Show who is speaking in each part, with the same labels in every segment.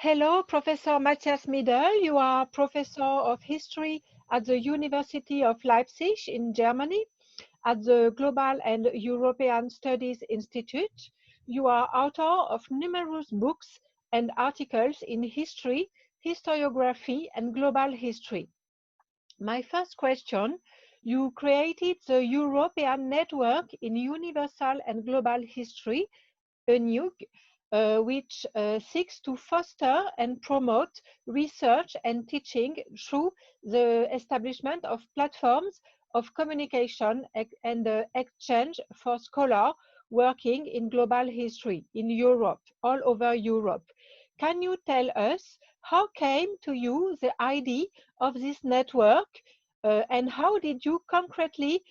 Speaker 1: Hello, Professor Matthias Middell. You are Professor of History at the University of Leipzig in Germany, at the Global and European Studies Institute. You are author of numerous books and articles in history, historiography, and global history. My first question, you created the European Network in Universal and Global History, ENIUGH, which seeks to foster and promote research and teaching through the establishment of platforms of communication and exchange for scholars working in global history in Europe, all over Europe. Can you tell us how came to you the idea of this network and how did you concretely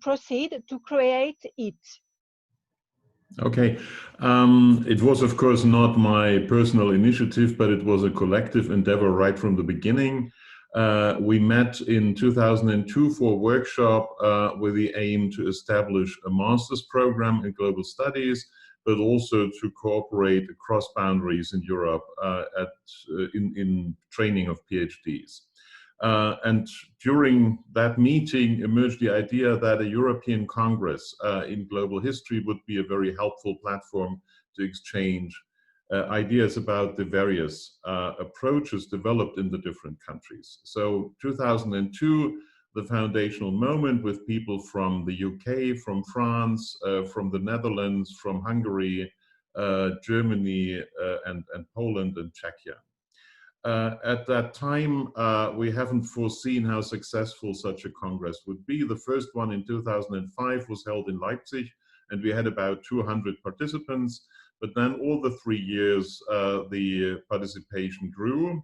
Speaker 1: proceed to create it?
Speaker 2: Okay, it was of course not my personal initiative, but it was a collective endeavor right from the beginning. We met in 2002 for a workshop with the aim to establish a master's program in global studies, but also to cooperate across boundaries in Europe in training of PhDs. And during that meeting emerged the idea that a European Congress in global history would be a very helpful platform to exchange ideas about the various approaches developed in the different countries. So 2002, the foundational moment with people from the UK, from France, from the Netherlands, from Hungary, Germany, and Poland and Czechia. At that time, we haven't foreseen how successful such a congress would be. The first one in 2005 was held in Leipzig, and we had about 200 participants. But then all the 3 years, the participation grew.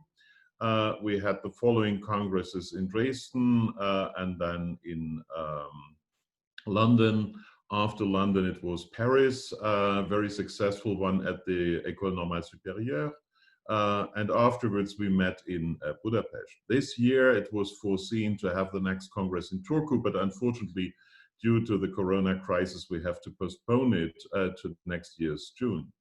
Speaker 2: We had the following congresses in Dresden and then in London. After London, it was Paris, a very successful one at the École Normale Supérieure. And afterwards we met in Budapest. This year it was foreseen to have the next Congress in Turku, but unfortunately due to the Corona crisis we have to postpone it to next year's June.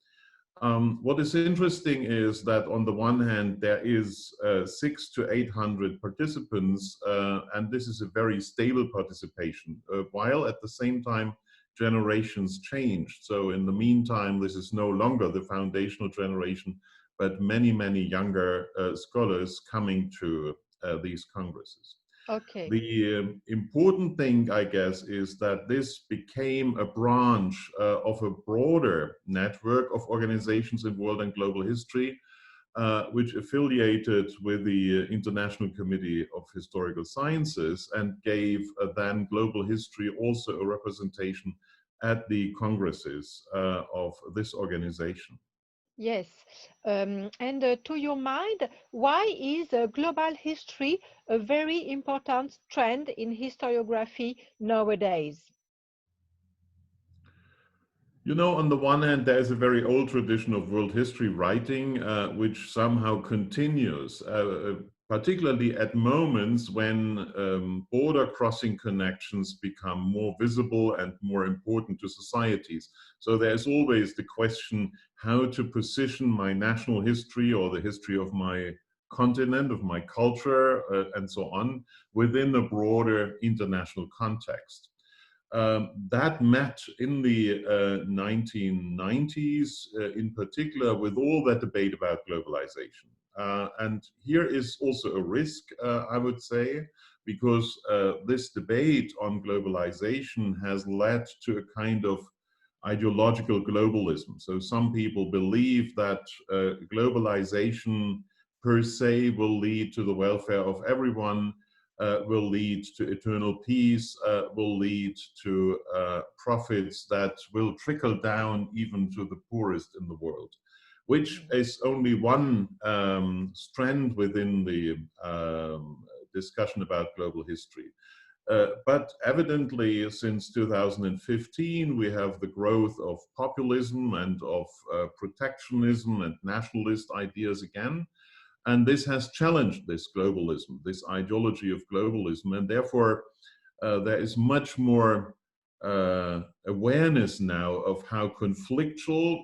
Speaker 2: What is interesting is that on the one hand there is 600 to 800 participants and this is a very stable participation, while at the same time generations changed. So in the meantime this is no longer the foundational generation, but many, many younger scholars coming to these congresses.
Speaker 1: Okay.
Speaker 2: The important thing, I guess, is that this became a branch of a broader network of organizations in world and global history, which affiliated with the International Committee of Historical Sciences and gave then global history also a representation at the congresses of this organization.
Speaker 1: Yes, and to your mind, why is global history a very important trend in historiography nowadays?
Speaker 2: You know, on the one hand, there is a very old tradition of world history writing, which somehow continues, particularly at moments when border crossing connections become more visible and more important to societies. So there's always the question how to position my national history or the history of my continent, of my culture, and so on, within a broader international context. That met in the 1990s, in particular, with all that debate about globalization. And here is also a risk, I would say, because this debate on globalization has led to a kind of ideological globalism. So some people believe that globalization per se will lead to the welfare of everyone, will lead to eternal peace, will lead to profits that will trickle down even to the poorest in the world, which is only one strand within the discussion about global history. But evidently, since 2015, we have the growth of populism and of protectionism and nationalist ideas again. And this has challenged this globalism, this ideology of globalism, and therefore there is much more awareness now of how conflictual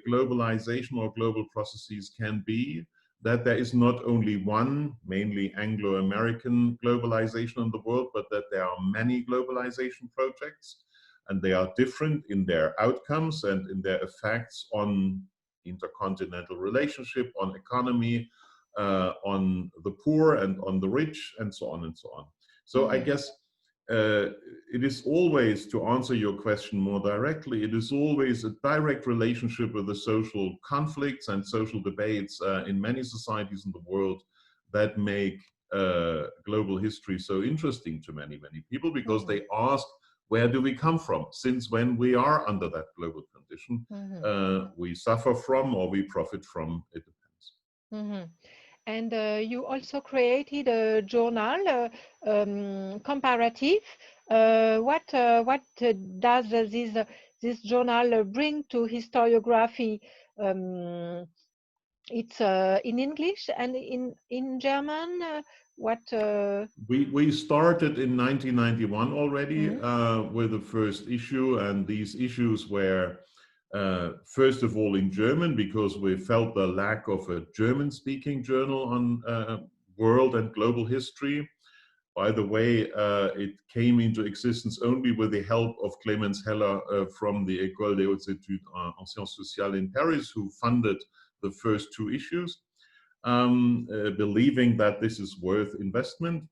Speaker 2: globalization or global processes can be, that there is not only one, mainly Anglo-American globalization in the world, but that there are many globalization projects, and they are different in their outcomes and in their effects on intercontinental relationship, on economy, on the poor and on the rich, and so on and so on. So I guess it is always, to answer your question more directly, it is always a direct relationship with the social conflicts and social debates in many societies in the world that make global history so interesting to many, many people, because they ask, where do we come from? Since when we are under that global condition, we suffer from or we profit from, it depends.
Speaker 1: And you also created a journal, comparative. What does this journal bring to historiography? It's in English and in German.
Speaker 2: We started in 1991 already with the first issue, and these issues were first of all in German, because we felt the lack of a German-speaking journal on world and global history. By the way, it came into existence only with the help of Clemens Heller from the École des Hautes Études en Sciences Sociales in Paris, who funded the first two issues, believing that this is worth investment.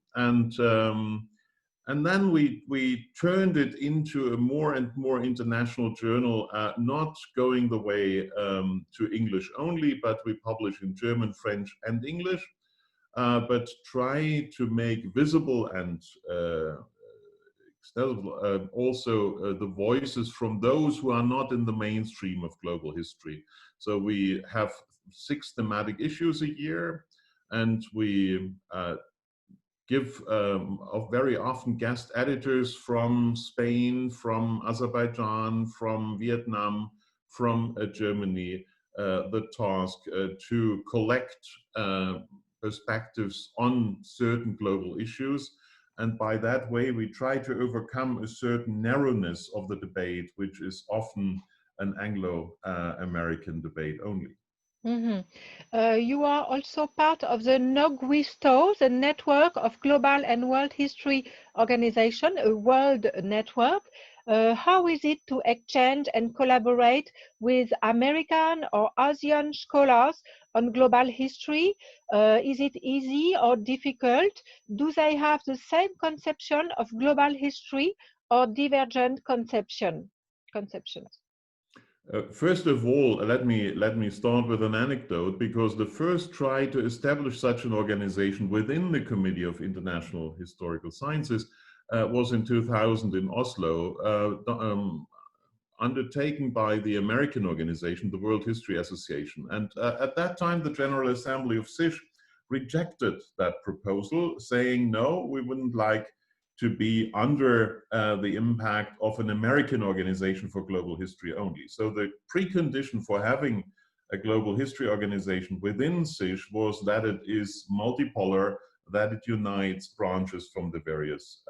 Speaker 2: And then we turned it into a more and more international journal, not going the way to English only, but we publish in German, French, and English, but try to make visible and also the voices from those who are not in the mainstream of global history. So we have 6 thematic issues a year, and we give very often guest editors from Spain, from Azerbaijan, from Vietnam, from Germany, the task to collect perspectives on certain global issues. And by that way, we try to overcome a certain narrowness of the debate, which is often an Anglo-American debate only.
Speaker 1: You are also part of the NOGWISTO, the Network of Global and World History Organization, a world network. How is it to exchange and collaborate with American or Asian scholars on global history? Is it easy or difficult? Do they have the same conception of global history or divergent conceptions?
Speaker 2: First of all, let me start with an anecdote, because the first try to establish such an organization within the Committee of International Historical Sciences was in 2000 in Oslo, undertaken by the American organization, the World History Association. And at that time, the General Assembly of SISH rejected that proposal, saying, no, we wouldn't like to be under the impact of an American organization for global history only. So the precondition for having a global history organization within SISH was that it is multipolar, that it unites branches from the various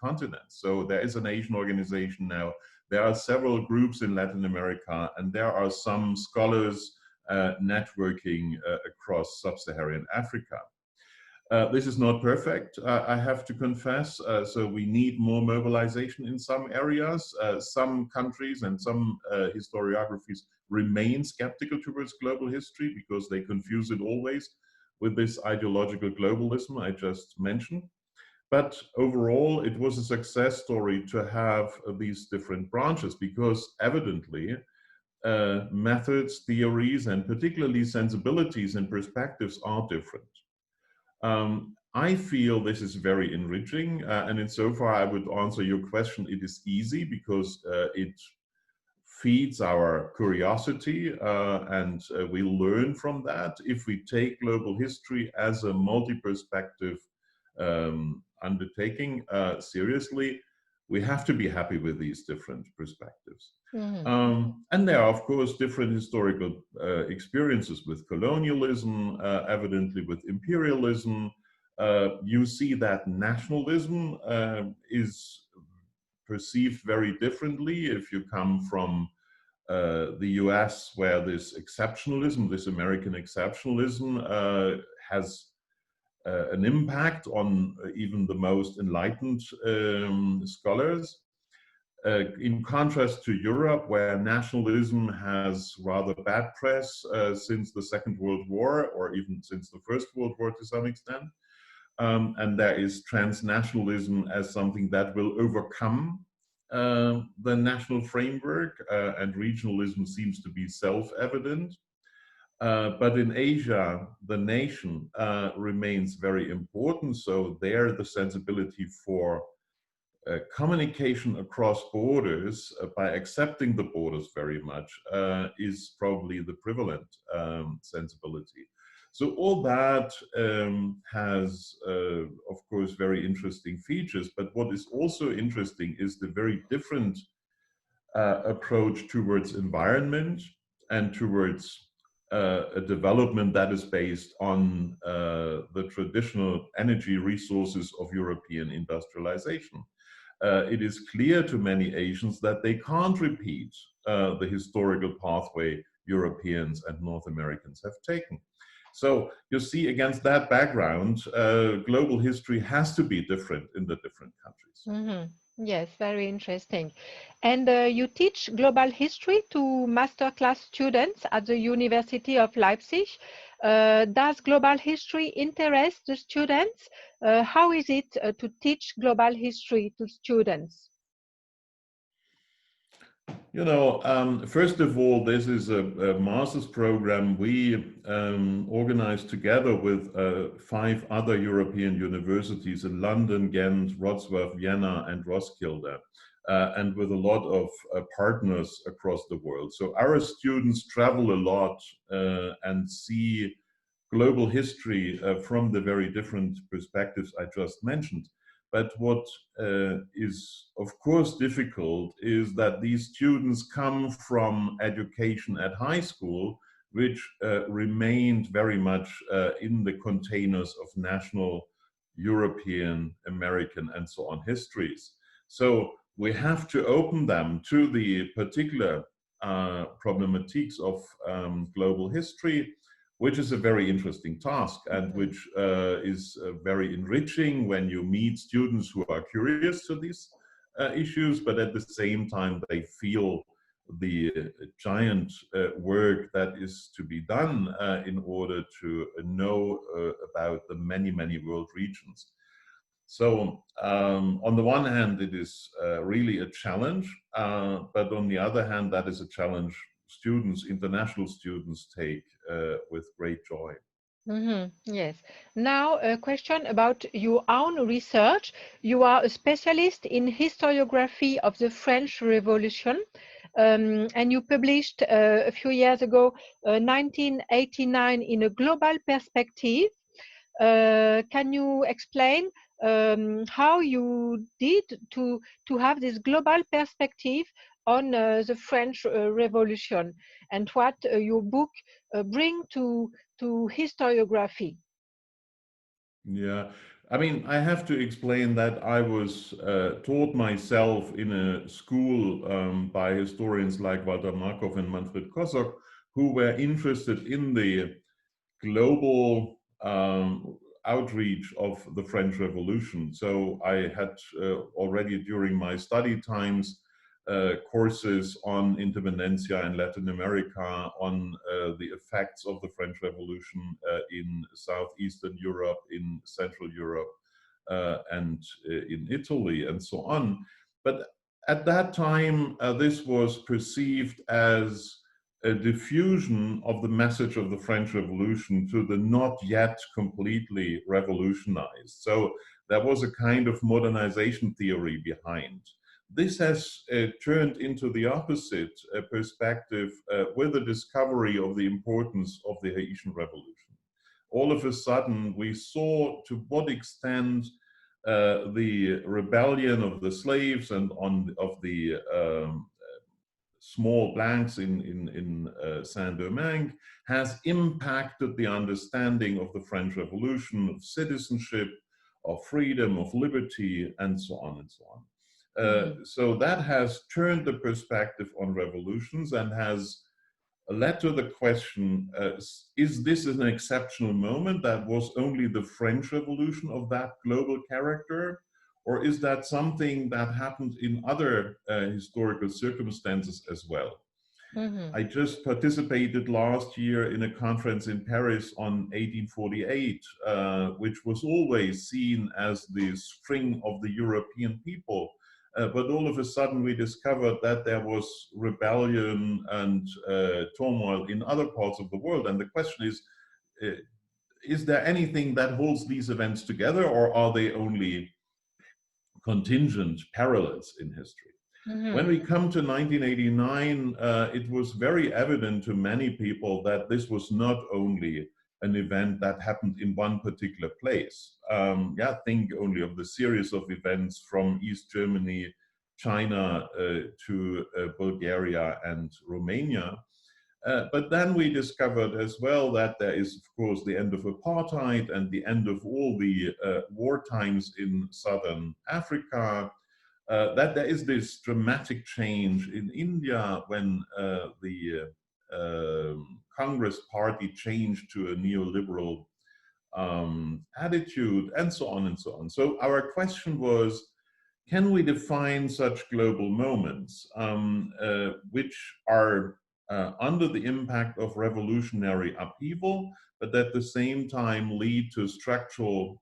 Speaker 2: continents. So there is an Asian organization now, there are several groups in Latin America, and there are some scholars networking across sub-Saharan Africa. This is not perfect, I have to confess, so we need more mobilization in some areas. Some countries and some historiographies remain skeptical towards global history because they confuse it always with this ideological globalism I just mentioned. But overall, it was a success story to have these different branches, because evidently methods, theories, and particularly sensibilities and perspectives are different. I feel this is very enriching, and insofar I would answer your question, it is easy because it feeds our curiosity and we learn from that. If we take global history as a multi-perspective undertaking seriously, we have to be happy with these different perspectives. And there are, of course, different historical experiences with colonialism, evidently with imperialism. You see that nationalism is perceived very differently if you come from the US, where this exceptionalism, this American exceptionalism, has an impact on even the most enlightened scholars. In contrast to Europe, where nationalism has rather bad press since the Second World War, or even since the First World War to some extent. And there is transnationalism as something that will overcome the national framework, and regionalism seems to be self-evident. But in Asia, the nation remains very important. So there, the sensibility for communication across borders by accepting the borders very much is probably the prevalent sensibility. So all that has, of course, very interesting features. But what is also interesting is the very different approach towards environment and towards a development that is based on the traditional energy resources of European industrialization. It is clear to many Asians that they can't repeat the historical pathway Europeans and North Americans have taken. So you see, against that background, global history has to be different in the different countries.
Speaker 1: Mm-hmm. Yes, very interesting. And you teach global history to masterclass students at the University of Leipzig. Does global history interest the students? How is it to teach global history to students?
Speaker 2: You know, first of all, this is a master's program we organized together with 5 other European universities in London, Ghent, Wrocław, Vienna, and Roskilde, and with a lot of partners across the world. So our students travel a lot and see global history from the very different perspectives I just mentioned. But what is, of course, difficult is that these students come from education at high school, which remained very much in the containers of national, European, American, and so on histories. So we have to open them to the particular problematics of global history, which is a very interesting task and which is very enriching when you meet students who are curious to these issues, but at the same time they feel the giant work that is to be done in order to know about the many, many world regions. So on the one hand, it is really a challenge, but on the other hand, that is a challenge students, international students, take with great joy.
Speaker 1: Mm-hmm. Yes. Now, a question about your own research. You are a specialist in historiography of the French Revolution, and you published a few years ago, 1989, in a global perspective. Can you explain how you did to have this global perspective on the French Revolution, and what your book bring to historiography?
Speaker 2: Yeah, I mean, I have to explain that I was taught myself in a school by historians like Walter Markov and Manfred Kosok, who were interested in the global outreach of the French Revolution. So I had already during my study times courses on intervendencia in Latin America, on the effects of the French Revolution in Southeastern Europe, in Central Europe, and in Italy, and so on. But at that time, this was perceived as a diffusion of the message of the French Revolution to the not yet completely revolutionized. So there was a kind of modernization theory behind. This has turned into the opposite perspective with the discovery of the importance of the Haitian Revolution. All of a sudden, we saw to what extent the rebellion of the slaves and of the small blanks in Saint-Domingue has impacted the understanding of the French Revolution, of citizenship, of freedom, of liberty, and so on and so on. So that has turned the perspective on revolutions and has led to the question, is this an exceptional moment that was only the French Revolution of that global character? Or is that something that happened in other historical circumstances as well? I just participated last year in a conference in Paris on 1848, which was always seen as the spring of the European people. But all of a sudden we discovered that there was rebellion and turmoil in other parts of the world. And the question is there anything that holds these events together, or are they only contingent parallels in history? When we come to 1989, it was very evident to many people that this was not only an event that happened in one particular place. Think only of the series of events from East Germany, China to Bulgaria and Romania. But then we discovered as well that there is, of course, the end of apartheid and the end of all the war times in Southern Africa. That there is this dramatic change in India when the Congress party changed to a neoliberal attitude, and so on and so on. So our question was, can we define such global moments which are under the impact of revolutionary upheaval, but at the same time lead to structural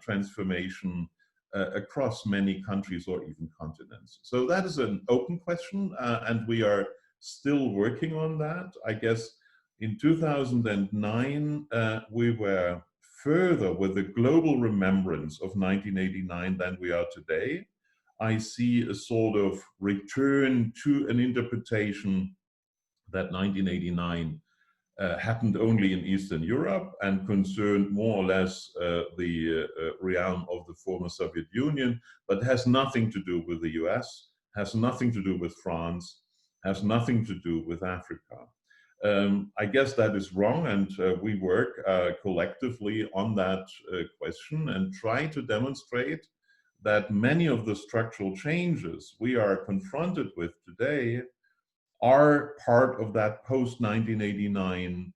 Speaker 2: transformation across many countries or even continents? So that is an open question, and we are still working on that. I guess in 2009, we were further with the global remembrance of 1989 than we are today. I see a sort of return to an interpretation that 1989 happened only in Eastern Europe and concerned more or less the realm of the former Soviet Union, but has nothing to do with the US, has nothing to do with France, has nothing to do with Africa. I guess that is wrong, and we work collectively on that question and try to demonstrate that many of the structural changes we are confronted with today are part of that post-1989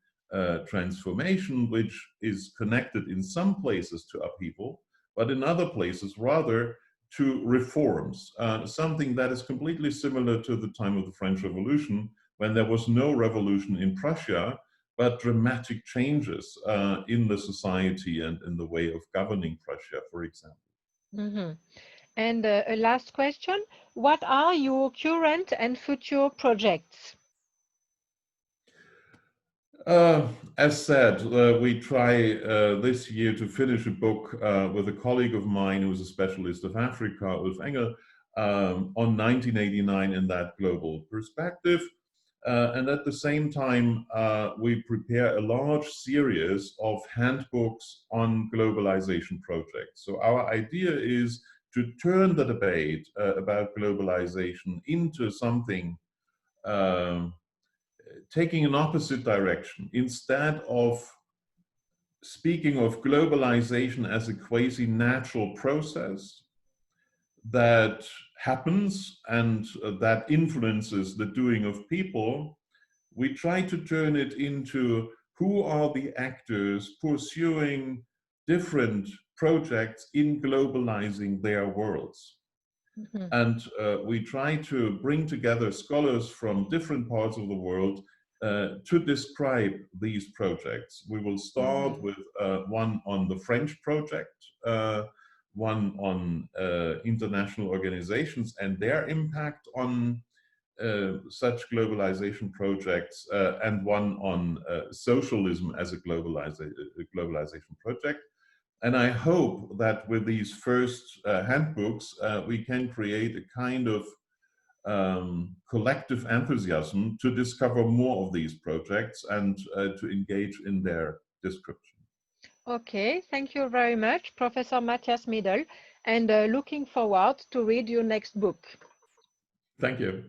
Speaker 2: transformation, which is connected in some places to upheaval, but in other places rather to reforms, something that is completely similar to the time of the French Revolution, when there was no revolution in Prussia, but dramatic changes in the society and in the way of governing Prussia, for example.
Speaker 1: And a last question, what are your current and future projects?
Speaker 2: As said, we try this year to finish a book with a colleague of mine who is a specialist of Africa, Ulf Engel, on 1989 in that global perspective. And at the same time, we prepare a large series of handbooks on globalization projects. So our idea is to turn the debate about globalization into something taking an opposite direction. Instead of speaking of globalization as a quasi-natural process that happens and that influences the doing of people, we try to turn it into who are the actors pursuing different projects in globalizing their worlds. And we try to bring together scholars from different parts of the world to describe these projects. We will start with one on the French project, one on international organizations and their impact on such globalization projects, and one on socialism as a globalization project. And I hope that with these first handbooks, we can create a kind of collective enthusiasm to discover more of these projects and to engage in their description.
Speaker 1: Okay, thank you very much, Professor Matthias Middell, and looking forward to read your next book.
Speaker 2: Thank you.